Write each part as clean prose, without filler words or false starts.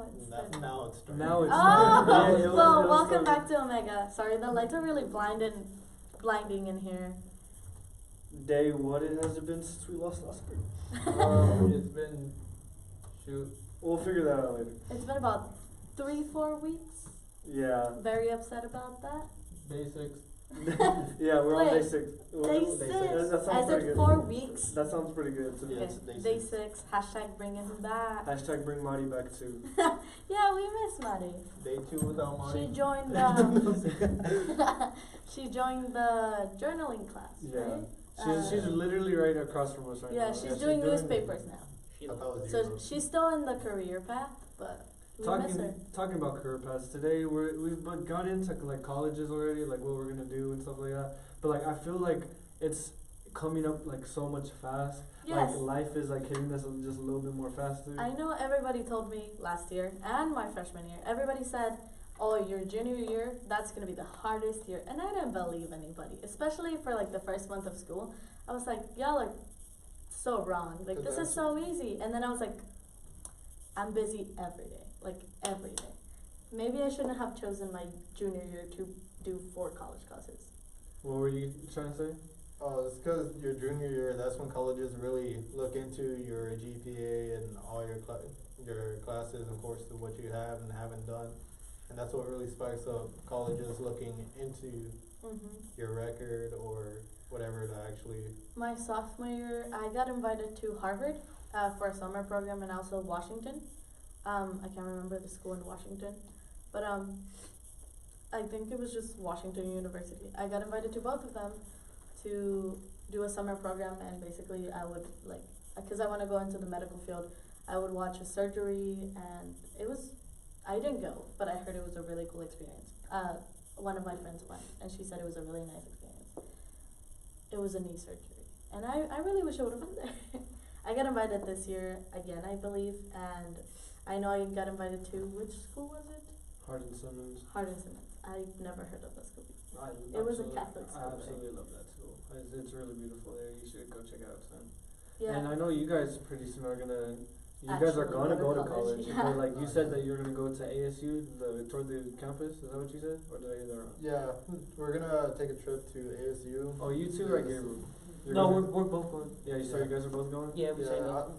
Now it's starting. Now it's Oh, starting. Yeah, well, it was welcome starting. back to O-Megaa. Sorry, the lights are really blinding in here. Day, what has it been since we lost last week? It's been, shoot. We'll figure that out later. It's been about 3-4 weeks. Yeah. Very upset about that. Day 6. Yeah, we're on day Wait, 6. Day 6. That sounds I pretty said good. 4 weeks. That sounds pretty good to me. Yeah, Okay, it's day day 6. Hashtag bringing him back. Hashtag bring Marty back too. Yeah, we miss Maddie. Day 2 without money. She joined she joined the journaling class, Yeah. right? She's literally right across from us right Yeah, now. she's doing newspapers now. I thought it was So you. she's still in the career path, but we miss her. Talking about career paths today, we've got into like colleges already, like what we're gonna do and stuff like that. But like I feel like it's coming up like so much fast. Yes. Like life is like hitting us just a little bit more faster. I know everybody told me last year and my freshman year, everybody said, oh, your junior year, that's going to be the hardest year. And I didn't believe anybody, especially for like the first month of school. I was like, y'all are so wrong. Like, this is so easy. And then I was like, I'm busy every day, like every day. Maybe I shouldn't have chosen my junior year to do 4 college classes. What were you trying to say? Oh, it's because your junior year, that's when colleges really look into your GPA and all your classes and courses, what you have and haven't done. And that's what really spikes up colleges looking into your record or whatever to actually. My sophomore year, I got invited to Harvard for a summer program and also Washington. I can't remember the school in Washington, but I think it was just Washington University. I got invited to both of them to do a summer program, and basically I would like, because I want to go into the medical field, I would watch a surgery, and I didn't go, but I heard it was a really cool experience. One of my friends went, and she said it was a really nice experience. It was a knee surgery, and I really wish I would have been there. I got invited this year again, I believe, and I know I got invited to, which school was it? Hardin Simmons. Hardin Simmons. I've never heard of that school before. It was a Catholic school, I right? absolutely love that school. It's really beautiful there. You should go check it out soon. Yeah. And I know you guys pretty soon are gonna. You guys are Actually gonna go to college, college. yeah. But like you said that you're gonna go to ASU, toward the campus. Is that what you said, or did I hear that wrong? Yeah, we're gonna take a trip to ASU. Oh, you two, right, Gabriel? No, we're both going. Yeah, you said you guys are both going. Yeah, we signed Yeah, up.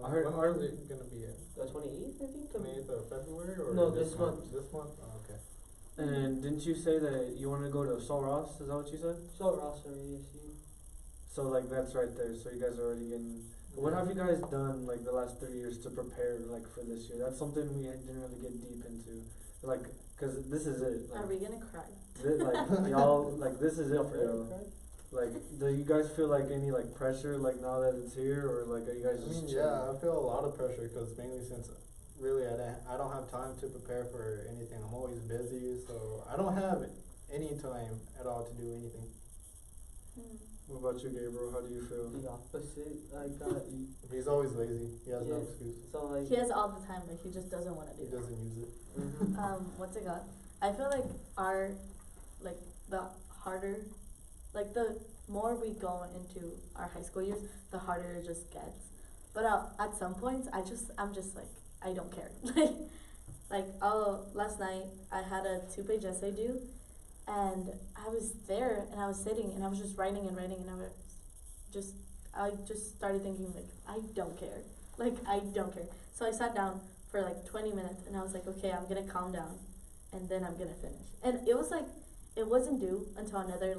I heard- when are they gonna be at? The 28th, I think. 28th of February or No, this month. This month? Oh, okay. And didn't you say that you wanted to go to Sol Ross? Is that what you said? So Ross or ASU. So like that's right there. So you guys are already getting. What have you guys done like the last 3 years to prepare like for this year? That's something we didn't really get deep into, like, cause this is it. Like, Are we gonna cry? like y'all, like this is it for y'all. Like, do you guys feel like any like pressure like now that it's here, or like are you guys I just mean, chilling? yeah, I feel a lot of pressure because mainly since really I don't have time to prepare for anything. I'm always busy, so I don't have any time at all to do anything. What about you, Gabriel? How do you feel? The opposite. Like, He's always lazy. He has no Yeah. excuse. so like. He has all the time, but he just doesn't want to He do doesn't use it. Mhm. What's it called? I feel like the harder, like the more we go into our high school years, the harder it just gets. But at some points, I'm just like, I don't care. Last night I had a 2-page essay due, and I was there and I was sitting and I was just writing and writing, and I just started thinking like, I don't care. Like, I don't care. So I sat down for like 20 minutes and I was like, okay, I'm gonna calm down and then I'm gonna finish. And it was like, it wasn't due until another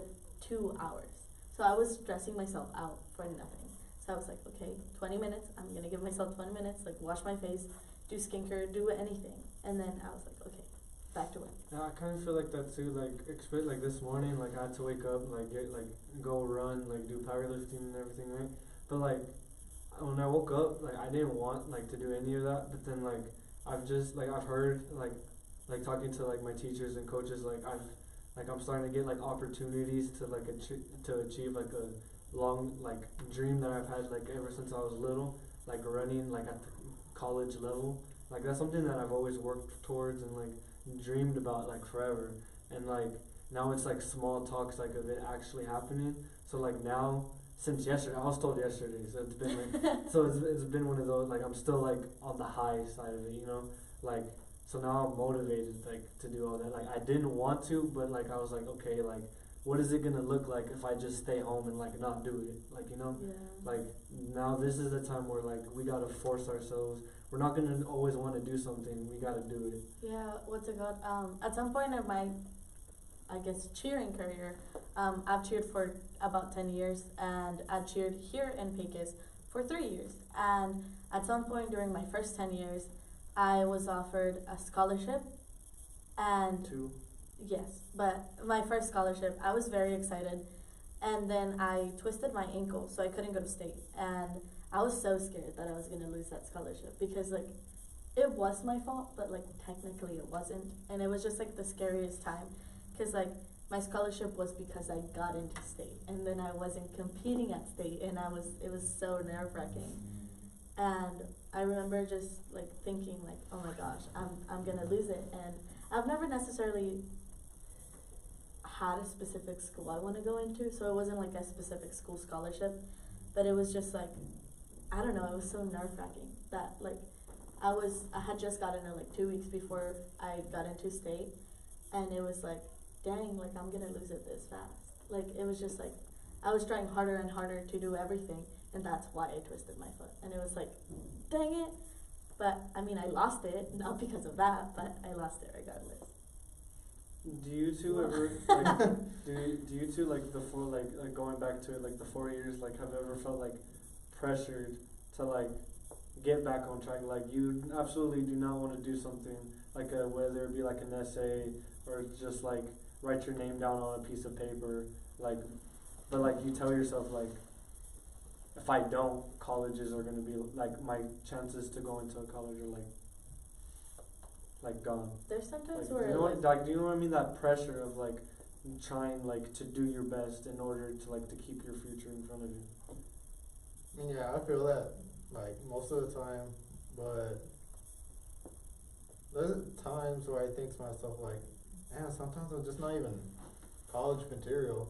2 hours. So I was stressing myself out for nothing. So I was like, okay, 20 minutes, I'm gonna give myself 20 minutes, like wash my face, do skincare, do anything. And then I was like, okay, back to work. Yeah, I kind of feel like that too. Like this morning, like I had to wake up, go run, like do powerlifting and everything, right? But like when I woke up, like I didn't want like to do any of that. But then like I've heard like talking to like my teachers and coaches, I'm starting to get like opportunities to like to achieve like a long like dream that I've had like ever since I was little, like running like at the college level. Like that's something that I've always worked towards and like dreamed about like forever. And like now it's like small talks like of it actually happening. So like now since yesterday. I was told yesterday, so it's been like, so it's been one of those, like, I'm still like on the high side of it, you know, like, so now I'm motivated like to do all that. Like, I didn't want to, but like I was like, okay, like, what is it gonna look like if I just stay home and like not do it, like, you know? Yeah. Like, now this is the time where like we gotta force ourselves. We're not gonna always want to do something. We gotta do it. Yeah, what's it called? At some point in my, I guess, cheering career, I've cheered for about 10 years, and I cheered here in Pecos for 3 years. And at some point during my first 10 years, I was offered a scholarship, and Too. yes, but my first scholarship, I was very excited, and then I twisted my ankle, so I couldn't go to state, and I was so scared that I was gonna lose that scholarship, because like, it was my fault, but like technically it wasn't, and it was just like the scariest time, cause like my scholarship was because I got into state, and then I wasn't competing at state, and it was so nerve-wracking, and I remember just like thinking like, oh my gosh, I'm gonna lose it, and I've never necessarily had a specific school I want to go into, so it wasn't like a specific school scholarship, but it was just like, I don't know, it was so nerve-wracking that like I had just gotten it like 2 weeks before I got into state, and it was like, dang, like I'm gonna lose it this fast. Like, it was just like, I was trying harder and harder to do everything, and that's why I twisted my foot, and it was like, dang it. But I mean, I lost it, not because of that, but I lost it regardless. Do you two ever like do you two like the four like going back to it, like the 4 years, like have ever felt like pressured to like get back on track, like you absolutely do not want to do something, like whether it be like an essay or just like write your name down on a piece of paper, like, but like you tell yourself like, if I don't, colleges are gonna be like, my chances to go into a college are like gone. There's sometimes Like, where you know what, like, do you know what I mean? That pressure of like trying like to do your best in order to like to keep your future in front of you. Yeah, I feel that like most of the time, but there's times where I think to myself like, man, sometimes I'm just not even college material,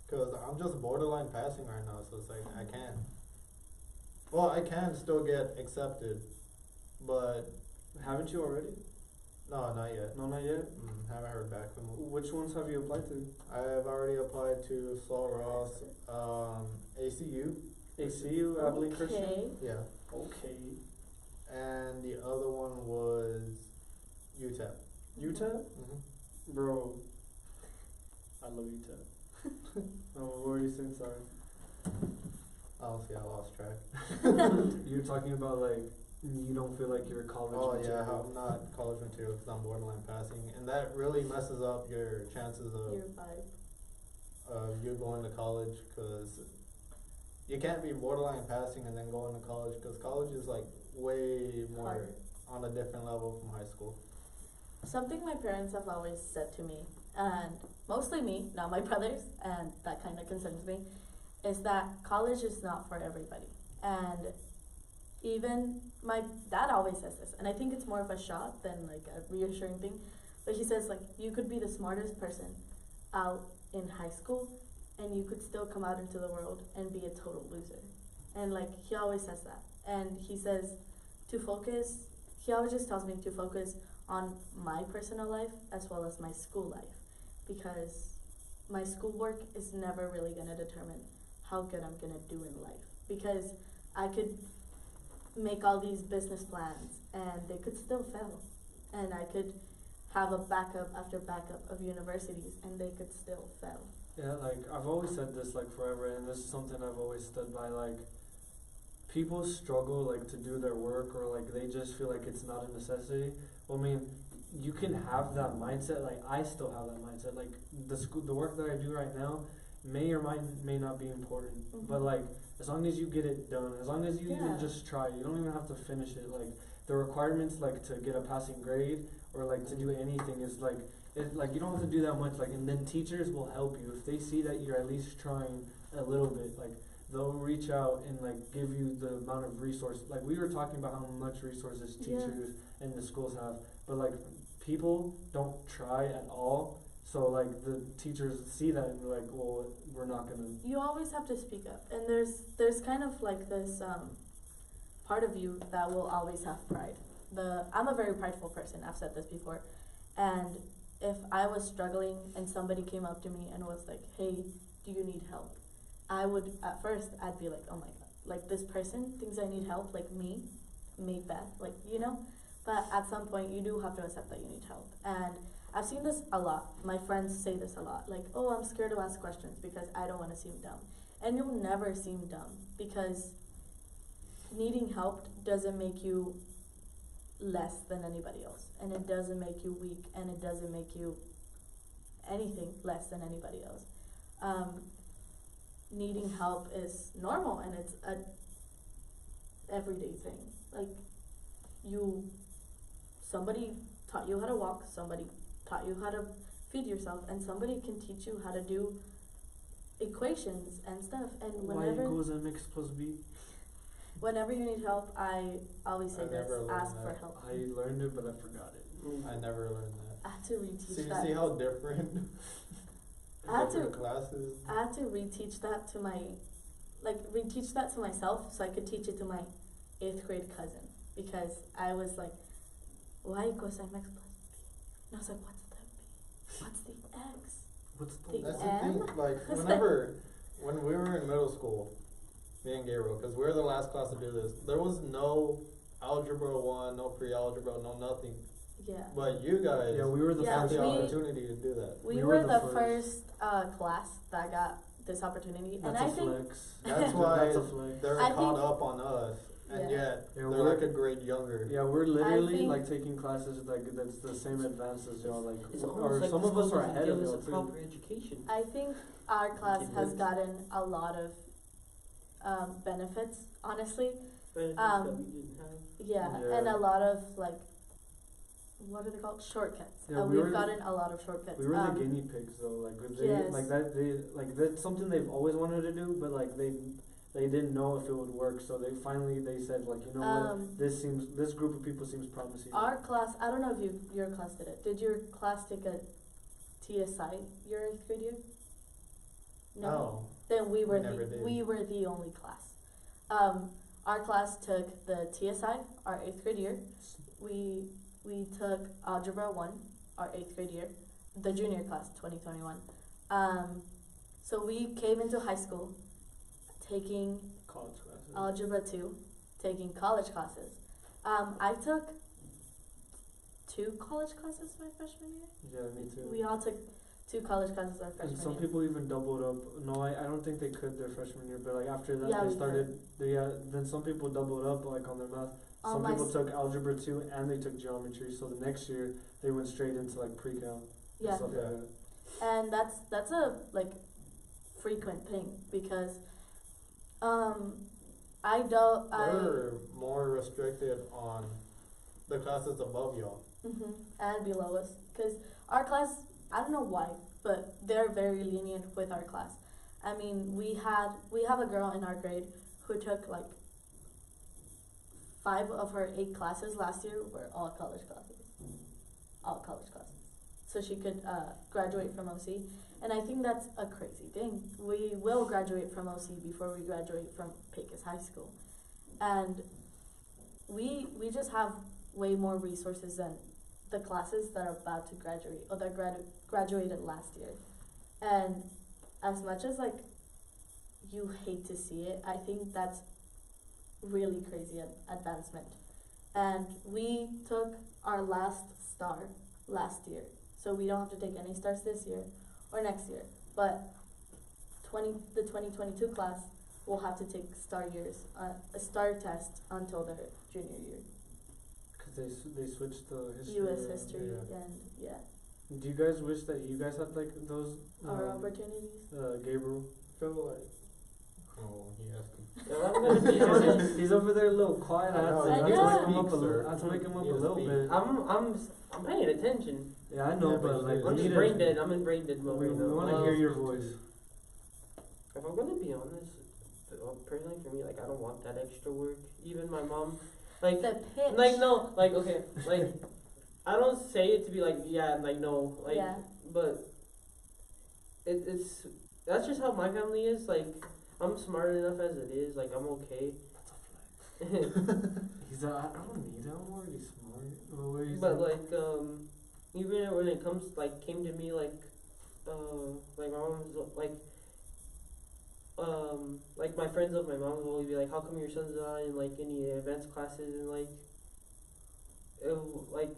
cause I'm just borderline passing right now, so it's like I can't. Well, I can still get accepted, but Haven't you already? no, not yet. No, not yet. Haven't heard back from them. Which ones have you applied to? I've already applied to Saul Ross, ACU, ACU, Abilene Christian. okay. yeah, Okay. and the other one was UTEP. UTEP? Bro, I love UTEP. Oh, what were you saying? Sorry. Oh, see, I lost track. You're talking about like you don't feel like you're a college Oh yeah, material. how I'm not college material because I'm borderline passing, and that really messes up your chances Your vibe. of you going to college, because you can't be borderline passing and then going to college, because college is like way more Hard. on a different level from high school. Something my parents have always said to me, and mostly me, not my brothers, and that kind of concerns me, is that college is not for everybody. And even my dad always says this, and I think it's more of a shot than like a reassuring thing, but he says like, you could be the smartest person out in high school, and you could still come out into the world and be a total loser. And like, he always says that, and he says to focus, he always just tells me to focus on my personal life as well as my school life, because my schoolwork is never really gonna determine how good I'm gonna do in life, because I could make all these business plans and they could still fail, and I could have a backup after backup of universities and they could still fail. Yeah, like I've always said this like forever, and this is something I've always stood by. Like, people struggle like to do their work, or like they just feel like it's not a necessity. Well, I mean, you can have that mindset. Like, I still have that mindset. Like, the work that I do right now may or may not be important, but like, as long as you get it done, as long as you even just try, you don't even have to finish it. Like, the requirements like to get a passing grade or like to do anything is like, like you don't have to do that much. Like, and then teachers will help you if they see that you're at least trying a little bit. Like, they'll reach out and like give you the amount of resource. Like, we were talking about how much resources teachers and the schools have, but like, people don't try at all So like the teachers see that and they're like, well, we're not gonna. You always have to speak up, and there's kind of like this part of you that will always have pride. I'm a very prideful person. I've said this before, and if I was struggling and somebody came up to me and was like, "Hey, do you need help?" I would at first I'd be like, "Oh my god, like this person thinks I need help, like me, made bad, like you know." But at some point, you do have to accept that you need help, and I've seen this a lot. My friends say this a lot, like, "Oh, I'm scared to ask questions because I don't want to seem dumb," and you'll never seem dumb because needing help doesn't make you less than anybody else, and it doesn't make you weak, and it doesn't make you anything less than anybody else. Needing help is normal, and it's a everyday thing. Like somebody taught you how to walk, somebody taught you how to feed yourself, and somebody can teach you how to do equations and stuff. And Y equals mx plus b. whenever you need help, I always say I this: never learned ask for that. help. I learned it, but I forgot it. I never learned that. I had to reteach See, that. see how different I had to- different classes. I had to reteach that to myself so I could teach it to my 8th grade cousin, because I was like, y equals mx plus b. And I was like, what's the b? What's the x? What's The That's the M? thing, like, when we were in middle school, me and Gabriel, because we were the last class to do this, there was no algebra 1, no pre-algebra, no nothing. Yeah. But you guys Yeah, we were the Yeah, had first. the we- opportunity to do that. We We were were the the first class that got this opportunity, and That's I a think flex. That's why That's a flex. they're I caught think- up on us, and Yeah. yet Yeah, they're we're- like a grade younger. Yeah, we're literally think- like taking classes like that's the same advanced as y'all. Like, It's or almost like some the of us school are doesn't ahead of give us y'all a too. proper education. I think our class It has works. gotten a lot of benefits, honestly. Benefits Um, that we didn't have. Yeah, Yeah. and a lot of like, what are they called? Shortcuts. Yeah, we We've were the- gotten a lot of shortcuts. We were the guinea pigs though. Like they, Yes. like that's something they've always wanted to do, but like they didn't know if it would work. So they said like, you know what, this group of people seems promising. Our class, I don't know if your class did it. Did your class take a TSI your 8th grade year? No. Then we were never did. we were the only class. Our class took the TSI our 8th grade year. We took Algebra 1 our 8th grade year, the junior class 2021. So we came into high school taking College classes. Algebra 2, taking college classes. I took 2 college classes my freshman year. Yeah, me too. We all took 2 college classes our And freshman some year. people even doubled up. No, I don't think they could their freshman year, but like after that Yeah, they we started. Then some people doubled up like on their math. All Some my people s- took algebra 2 and they took geometry. So the next year they went straight into like pre-cal and Yeah. stuff Yeah. like that. And that's a like frequent thing because They're more restricted on the classes above y'all. and below us, because our class, I don't know why, but they're very lenient with our class. I mean, we have a girl in our grade who took like 5 of her 8 classes last year were all college classes, so she could graduate from OC. And I think that's a crazy thing. We will graduate from OC before we graduate from Pecos High School, and we just have way more resources than the classes that are about to graduate or that graduated last year. And as much as like you hate to see it, I think that's really crazy advancement. And we took our last star last year, so we don't have to take any stars this year or next year. But the 2022 class will have to take star years, a star test until their junior year. Cause they switched the history. U.S. around. history Yeah. and yeah, Do you guys wish that you guys had like those our opportunities. Gabriel? Feel like, oh, he asked me. Yeah, I'm gonna be honest. He's over there a little quiet. I know, had to you wake gotta him up a speak, little. sir. I had to wake him up a You gotta little speak. bit. I'm paying attention. Yeah, I know, Yeah, but but like you I'm we just need brain to. dead. I'm in brain dead mode We right now. want to Well, hear your me voice. too. If I'm gonna be honest, personally for me, like I don't want that extra work. Even my mom, like, The pitch. like okay, like I don't say it to be like yeah, like no, like, Yeah. but it's that's just how my family is. Like, I'm smart enough as it is. Like, I'm okay. That's a flex. He's I don't need him. I'm already smart. What are you But saying? like, even when it comes like came to me like my mom's like my friends of my mom will always be like, how come your son's not in like any advanced classes, and like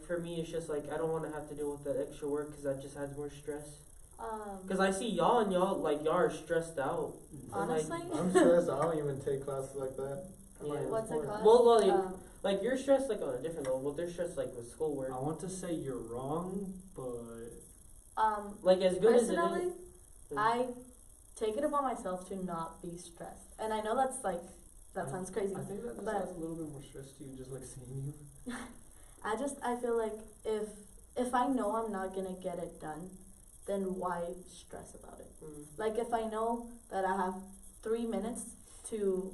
for me it's just like I don't want to have to deal with that extra work because that just adds more stress. Because I see y'all and y'all are stressed out. And, like, Honestly, I'm stressed. I don't even take classes like that. I'm like, Yeah. what's it for? called? Well, Um, like you're stressed like on a different level, but they're stressed like with schoolwork. I want to say you're wrong, but Like as good as it personally, is. I take it upon myself to not be stressed, and I know that's like that sounds crazy. I think that just but- adds a little bit more stress to you, just like seeing you. I feel like if I know I'm not gonna get it done, then why stress about it? Mm. Like if I know that I have 3 minutes to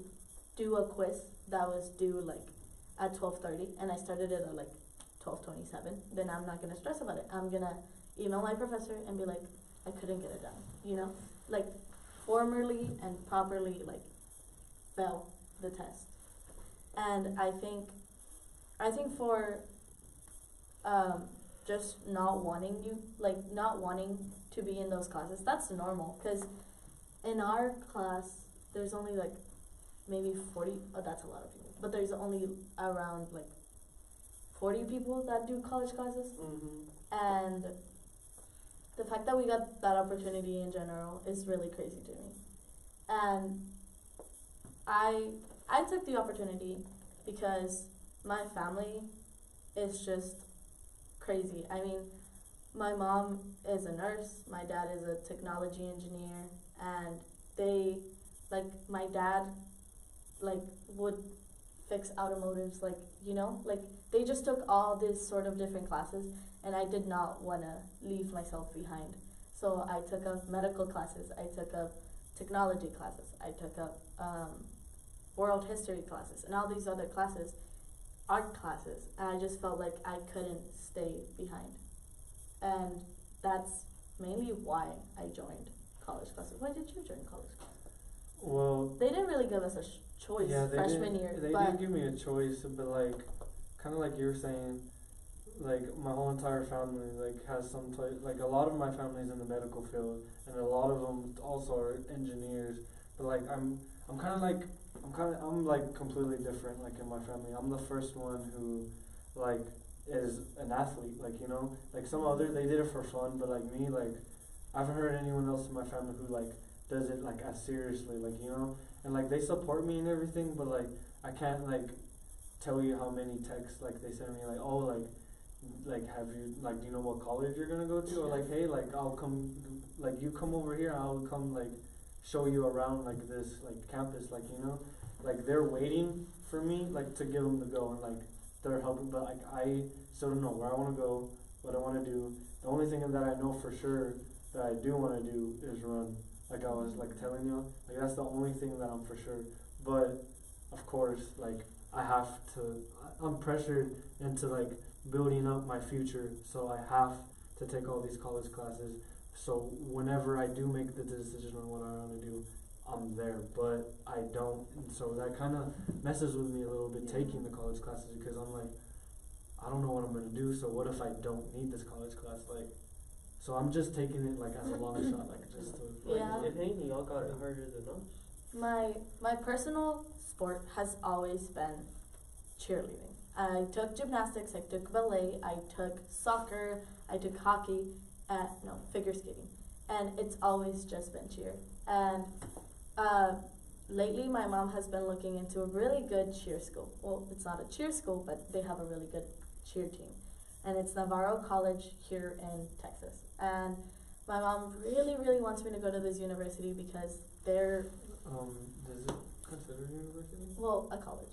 do a quiz that was due like at 12:30 and I started it at like 12:27, then I'm not gonna stress about it. I'm gonna email my professor and be like, I couldn't get it done, you know? Like formally and properly like fail the test. And I think for just not wanting to be in those classes, that's normal, because in our class there's only like maybe 40, oh that's a lot of people, but there's only around like 40 people that do college classes. And the fact that we got that opportunity in general is really crazy to me. And I took the opportunity because my family is just crazy. I mean, my mom is a nurse, my dad is a technology engineer, and they, like, my dad, like, would fix automotives, like, you know, like, they just took all these sort of different classes, and I did not want to leave myself behind. So I took up medical classes, I took up technology classes, I took up world history classes, and all these other classes, art classes, and I just felt like I couldn't stay behind. And that's mainly why I joined college classes. Why did you join college classes? Well, They didn't really give us a choice yeah, they freshman did. year, They but did give me a choice, but like, kind of like you were saying, like my whole entire family like has some type. Like a lot of my family's in the medical field, and a lot of them also are engineers. But like I'm like completely different. Like in my family, I'm the first one who, like, is an athlete. Like, you know, like some other they did it for fun, but like me, like I haven't heard anyone else in my family who like does it like as seriously. Like, you know, and like they support me and everything, but like I can't like tell you how many texts like they send me like, oh, like have you, like, do you know what college you're gonna go to, or like, hey, like I'll come, like you come over here, I'll come like show you around like this like campus, like, you know, like they're waiting for me like to give them the go, and like they're helping, but like I still don't know where I want to go, what I want to do. The only thing that I know for sure that I do want to do is run, like I was like telling you, like that's the only thing that I'm for sure. But of course, like I'm pressured into like building up my future, so I have to take all these college classes. So whenever I do make the decision on what I want to do, I'm there. But I don't, and so that kind of messes with me a little bit, taking the college classes, because I'm like, I don't know what I'm gonna do. So what if I don't need this college class? Like, so I'm just taking it like as a long shot, like just to. Like, Yeah. if anything, y'all got it harder than us. my personal sport has always been cheerleading. I took gymnastics, I took ballet, I took soccer, I took hockey, figure skating, and it's always just been cheer. And lately my mom has been looking into a really good cheer school. Well, it's not a cheer school, but they have a really good cheer team, and it's Navarro College here in Texas. And my mom really, really wants me to go to this university because they're Is it considered university? well, a college.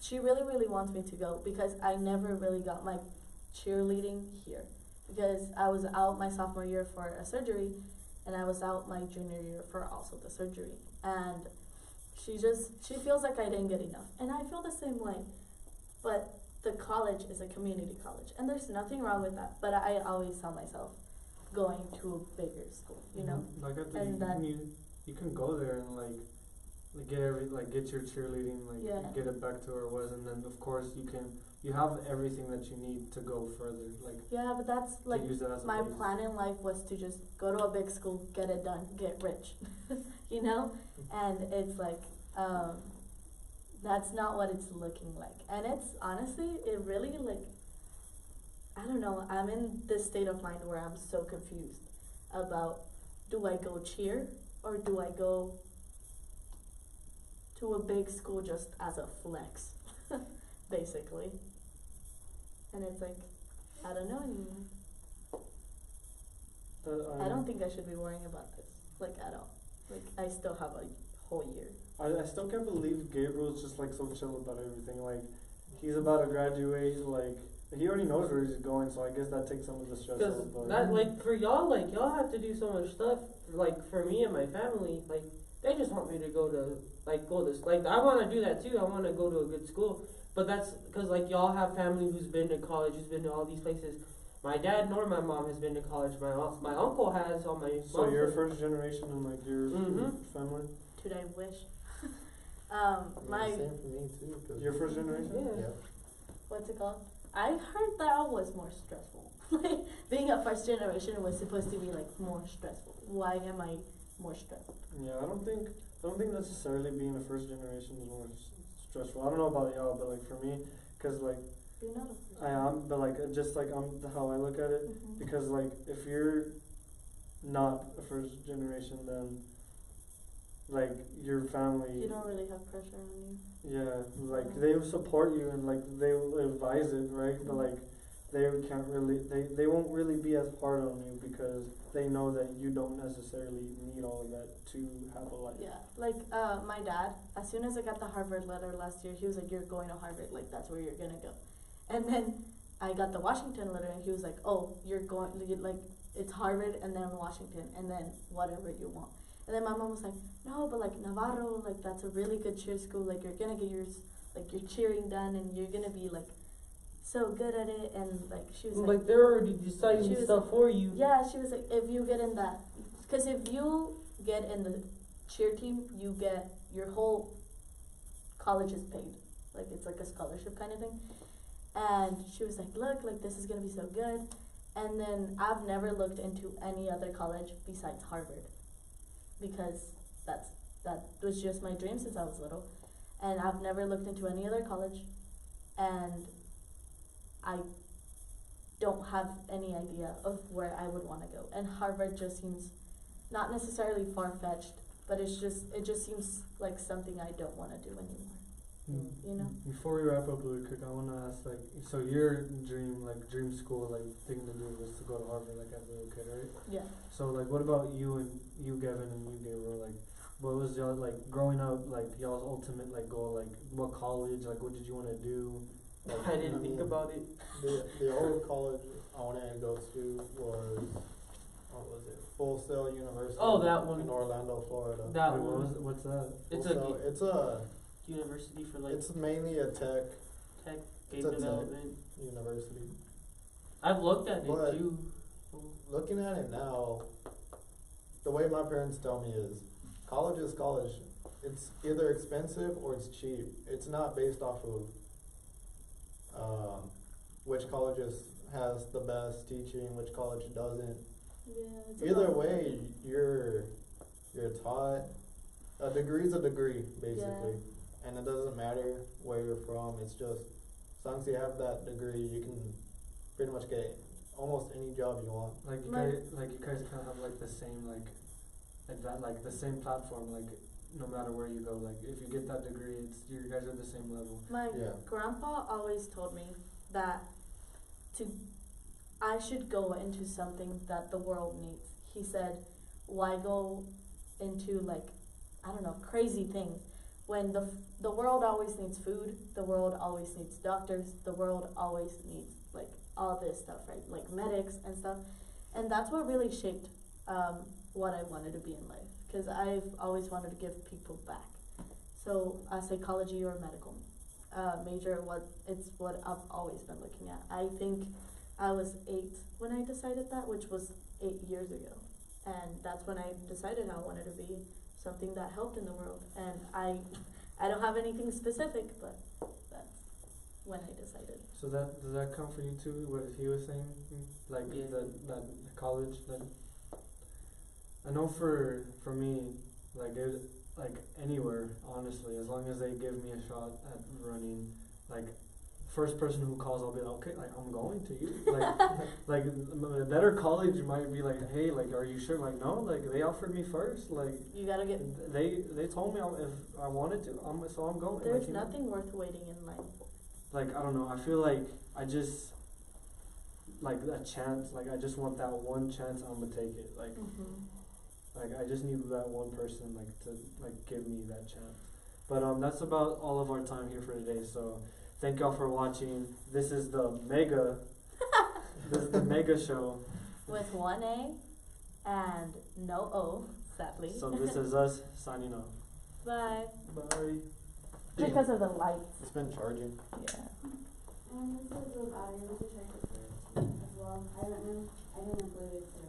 She really, really wants me to go because I never really got my cheerleading here, because I was out my sophomore year for a surgery, and I was out my junior year for also the surgery. And she feels like I didn't get enough, and I feel the same way. But the college is a community college, and there's nothing wrong with that. But I always tell myself, going to a bigger school, you know? Like I think And that- you can go there and like get your cheerleading, like Yeah. get it back to where it was, and then of course you have everything that you need to go further, like Yeah, but that's like to use it as a my base. plan in life was to just go to a big school, get it done, get rich, you know? And it's like, that's not what it's looking like. And it's honestly, it really like, I don't know, I'm in this state of mind where I'm so confused about, do I go cheer or do I go to a big school just as a flex, basically? And it's like, I don't know anymore. I don't think I should be worrying about this, like, at all. Like, I still have a whole year. I still can't believe Gabriel's just like so chill about everything. Like he's about to graduate. Like he already knows where he's going, so I guess that takes some of the stress Because out. But that, like, for y'all, like, y'all have to do so much stuff. Like, for me and my family, like, they just want me to go to, like, like, I want to do that too. I want to go to a good school. But that's because, like, y'all have family who's been to college, who's been to all these places. My dad nor my mom has been to college. My uncle has on my so mom's you're side. first generation in like your family. Dude, I wish. Same for me too. 'Cause Your first generation. Yeah. Yeah. What's it called? I heard that was more stressful. Like, being a first generation was supposed to be, like, more stressful. Why am I more stressed? Yeah, I don't think necessarily being a first generation is more stressful. I don't know about y'all, but like for me, cause like You're not a first. I am, but like just like how I look at it, Mhm. because like if you're not a first generation, then like your family, You don't really have pressure on you. yeah, like they will support you and like they will advise it, right? But like they can't really, they won't really be as hard on you because they know that you don't necessarily need all of that to have a life. Yeah, like, my dad, as soon as I got the Harvard letter last year, he was like, you're going to Harvard, like, that's where you're gonna go. And then I got the Washington letter, and he was like, oh, you're going, like, it's Harvard, and then Washington, and then whatever you want. And then my mom was like, no, but like, Navarro, like, that's a really good cheer school, like, you're gonna get your cheering done, and you're gonna be, like, so good at it, and, like, she was like, Like, they're already deciding She was stuff like- for you. yeah, she was like, if you get in that, because if you get in the cheer team, you get your whole college is paid. Like, it's like a scholarship kind of thing. And she was like, look, like, this is gonna be so good. And then I've never looked into any other college besides Harvard, because that was just my dream since I was little. And I've never looked into any other college, and I don't have any idea of where I would want to go. And Harvard just seems not necessarily far-fetched, but it just seems like something I don't want to do anymore. You know? Before we wrap up really quick, I want to ask, like, so your dream school, like, thing to do was to go to Harvard, like, as a little kid, right? Yeah. So, like, what about you, Gavin, and you, Gabriel? Like, what was y'all, like, growing up, like, y'all's ultimate, like, goal? Like, what college, like, what did you want to do? Like, I didn't think about it. The old college I wanted to go to was, what was it? Full Sail University. Oh, that one. In Orlando, Florida. That wait, one. what's that? It's Full a Sail- university for, like, it's mainly a tech tech, it's game a tech. development. university. I've looked at But- it too. Looking at it now, the way my parents tell me is, college is college. It's either expensive or it's cheap. It's not based off of which colleges has the best teaching, which college doesn't. Yeah. It's Either about- way, you're taught. A degree's a degree, basically, and it doesn't matter where you're from. It's just as long as you have that degree, you can pretty much get almost any job you want. Like, you My- guys kind of have, like, the same, like that, like, the same platform, like, no matter where you go. Like, if you get that degree, you guys are the same level. My Yeah. grandpa always told me that I should go into something that the world needs. He said, why go into, like, I don't know, crazy things when the world always needs food, the world always needs doctors, the world always needs, like, all this stuff, right? Like medics and stuff. And that's what really shaped what I wanted to be in life, because I've always wanted to give people back. So psychology or medical major, it's what I've always been looking at. I think I was 8 when I decided that, which was 8 years ago. And that's when I decided I wanted to be something that helped in the world. And I don't have anything specific, but that's when I decided. So that does that come for you too? What he was saying, like Yeah. that college. That I know for me, like anywhere, honestly, as long as they give me a shot at running, like first person who calls, I'll be like, okay, like I'm going to you. Like a better college might be like, hey, like are you sure? Like no, like they offered me first. Like You gotta get. they told me if I wanted to, so I'm going. There's like, you know? nothing worth waiting in line for. Like I don't know, I feel like I just like a chance, like I just want that one chance, I'm gonna take it. Like I just need that one person like to like give me that chance. But that's about all of our time here for today. So thank y'all for watching. This is the Mega this is the Mega show. With one A and no O, sadly. So this is us signing off. Bye. Bye. Because of the lights. It's been charging. Yeah. And this is the battery, we should check it first as well. I didn't include it, so